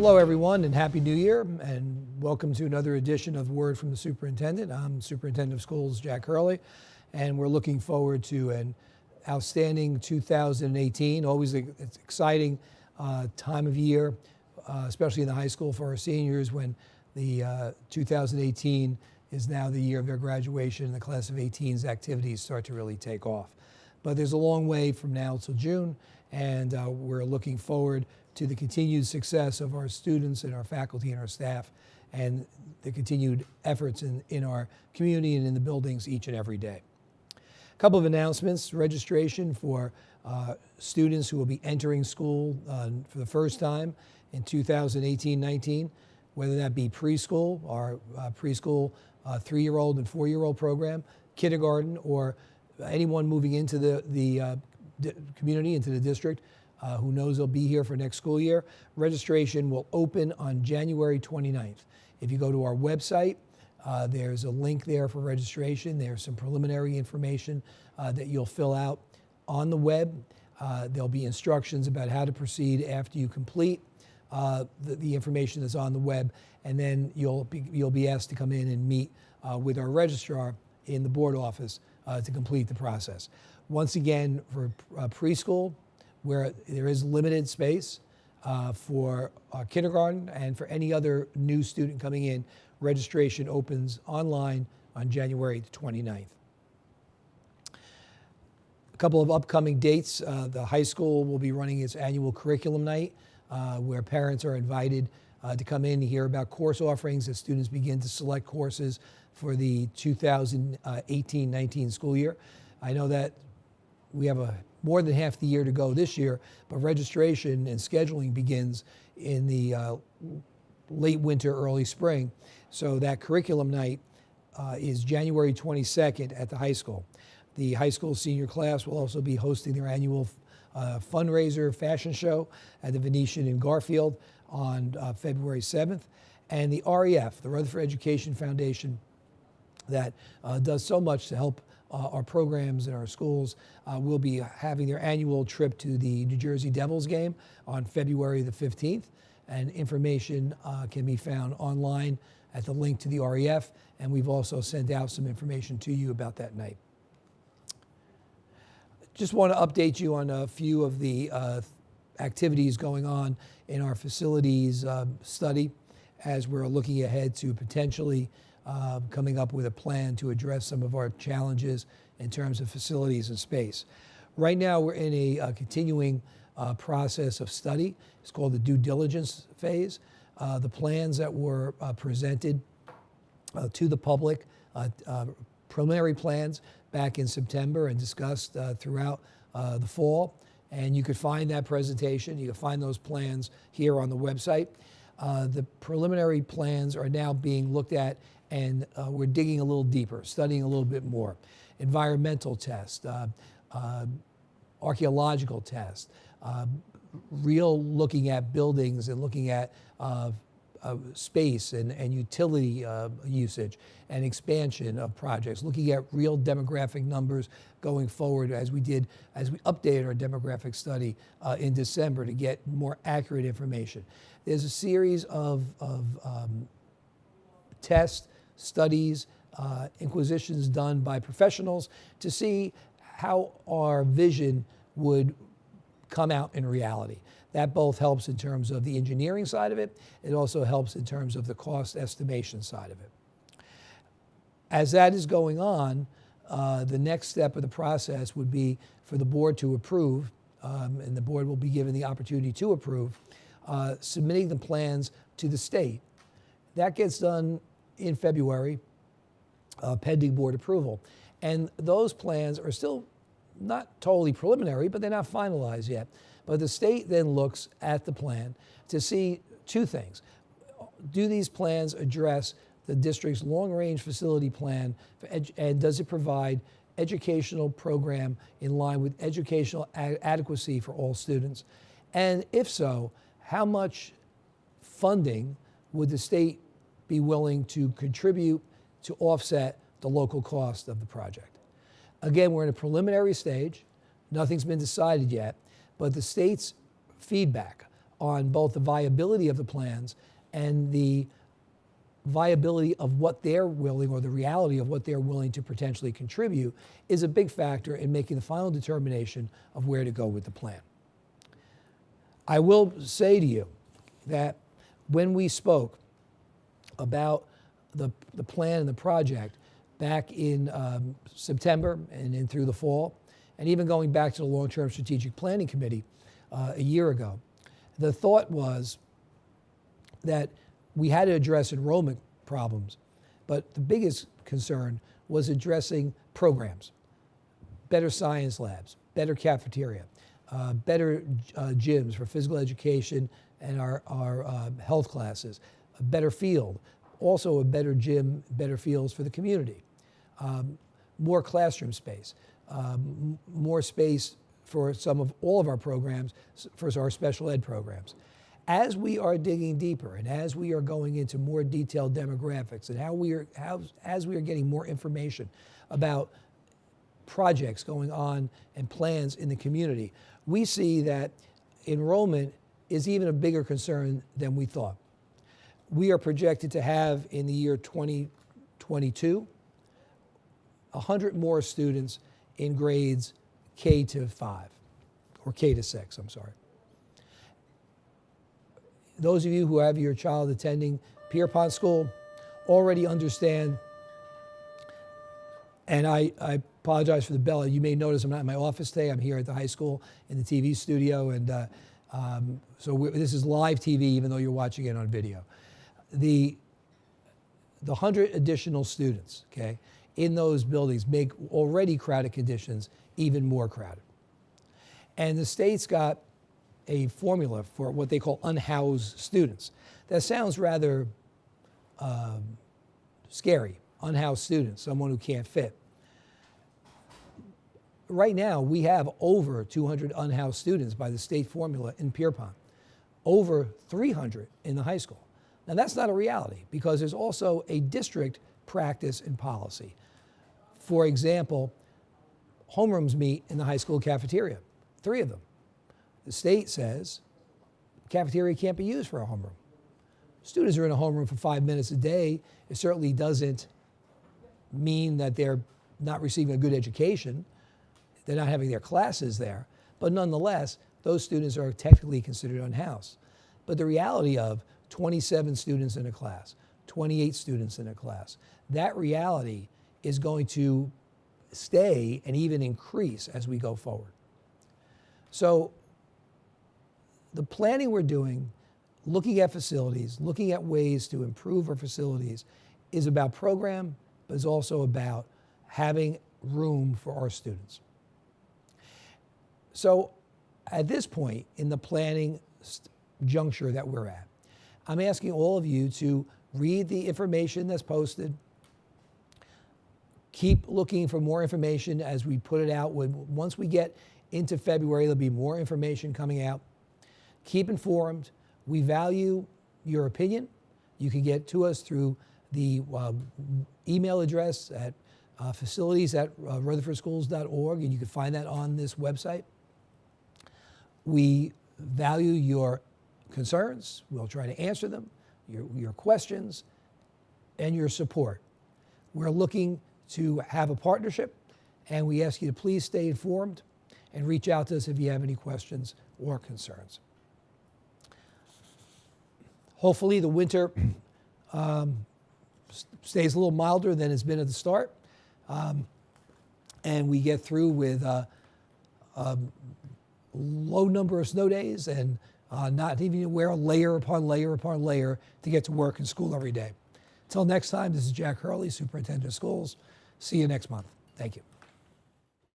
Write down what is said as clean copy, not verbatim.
Hello everyone and Happy New Year and welcome to another edition of Word from the Superintendent. I'm Superintendent of Schools Jack Hurley and we're looking forward to an outstanding 2018. Always an exciting time of year, especially in the high school for our seniors when the 2018 is now the year of their graduation and the class of 18's activities start to really take off. But there's a long way from now till June and we're looking forward to the continued success of our students and our faculty and our staff and the continued efforts in our community and in the buildings each and every day. A couple of announcements. Registration for students who will be entering school for the first time in 2018-19, whether that be preschool, our preschool 3-year-old and 4-year-old program, kindergarten, or anyone moving into the community, into the district, who knows they'll be here for next school year. Registration will open on January 29th. If you go to our website, there's a link there for registration. There's some preliminary information that you'll fill out on the web. There'll be instructions about how to proceed after you complete the information that's on the web, and then you'll be asked to come in and meet with our registrar in the board office to complete the process. Once again, for preschool, where there is limited space, for kindergarten and for any other new student coming in, registration opens online on January the 29th. A couple of upcoming dates. The high school will be running its annual curriculum night, where parents are invited to come in and hear about course offerings as students begin to select courses for the 2018-19 school year. I know that we have more than half the year to go this year, but registration and scheduling begins in the late winter, early spring. So that curriculum night is January 22nd at the high school. The high school senior class will also be hosting their annual fundraiser fashion show at the Venetian in Garfield on February 7th. And the REF, the Rutherford Education Foundation, that does so much to help our programs in our schools, will be having their annual trip to the New Jersey Devils game on February the 15th. And information can be found online at the link to the REF, and we've also sent out some information to you about that night. Just want to update you on a few of the activities going on in our facilities study as we're looking ahead to potentially coming up with a plan to address some of our challenges in terms of facilities and space. Right now, we're in a continuing process of study. It's called the due diligence phase. The plans that were presented to the public, preliminary plans back in September and discussed throughout the fall. And you could find that presentation, you can find those plans here on the website. The preliminary plans are now being looked at and we're digging a little deeper, studying a little bit more. Environmental test, archaeological test, real looking at buildings and looking at space and utility usage and expansion of projects, looking at real demographic numbers going forward as we updated our demographic study in December to get more accurate information. There's a series of tests, studies, inquisitions done by professionals to see how our vision would come out in reality. That both helps in terms of the engineering side of it. It also helps in terms of the cost estimation side of it. As that is going on, the next step of the process would be for the board to approve, and the board will be given the opportunity to approve, submitting the plans to the state. That gets done in February, pending board approval. And those plans are still not totally preliminary, but they're not finalized yet. But the state then looks at the plan to see two things. Do these plans address the district's long-range facility plan, and does it provide educational program in line with educational adequacy for all students? And if so, how much funding would the state be willing to contribute to offset the local cost of the project? Again, we're in a preliminary stage. Nothing's been decided yet, but the state's feedback on both the viability of the plans and the viability of what they're willing, or the reality of what they're willing to potentially contribute, is a big factor in making the final determination of where to go with the plan. I will say to you that when we spoke about the plan and the project back in September and in through the fall, and even going back to the Long-Term Strategic Planning Committee a year ago, the thought was that we had to address enrollment problems, but the biggest concern was addressing programs, better science labs, better cafeteria, better gyms for physical education and our health classes, a better field, also a better gym, better fields for the community, more classroom space, more space for all of our programs, for our special ed programs. As we are digging deeper and as we are going into more detailed demographics and as we are getting more information about projects going on and plans in the community, we see that enrollment is even a bigger concern than we thought. We are projected to have in the year 2022, 100 more students in grades K to 5, or K to 6, I'm sorry. Those of you who have your child attending Pierpont School already understand, and I apologize for the bell. You may notice I'm not in my office today. I'm here at the high school in the TV studio, and so this is live TV, even though you're watching it on video. The 100 additional students, okay, in those buildings make already crowded conditions even more crowded. And the state's got a formula for what they call unhoused students. That sounds rather scary, unhoused students, someone who can't fit. Right now, we have over 200 unhoused students by the state formula in Pierpont, over 300 in the high school. Now, that's not a reality because there's also a district practice and policy. For example, homerooms meet in the high school cafeteria, 3 of them. The state says the cafeteria can't be used for a homeroom. Students are in a homeroom for 5 minutes a day. It certainly doesn't mean that they're not receiving a good education. They're not having their classes there. But nonetheless, those students are technically considered unhoused. But the reality of 27 students in a class, 28 students in a class, that reality is going to stay and even increase as we go forward. So the planning we're doing, looking at facilities, looking at ways to improve our facilities, is about program, but it's also about having room for our students. So at this point in the planning juncture that we're at, I'm asking all of you to read the information that's posted. Keep looking for more information as we put it out. Once we get into February, there'll be more information coming out. Keep informed. We value your opinion. You can get to us through the email address at facilities@rutherfordschools.org, and you can find that on this website. We value your concerns. We'll try to answer them, your questions, and your support. We're looking to have a partnership, and we ask you to please stay informed and reach out to us if you have any questions or concerns. Hopefully the winter stays a little milder than it's been at the start, and we get through with a low number of snow days and not even wear layer upon layer upon layer to get to work and school every day. Until next time, this is Jack Hurley, Superintendent of Schools. See you next month. Thank you.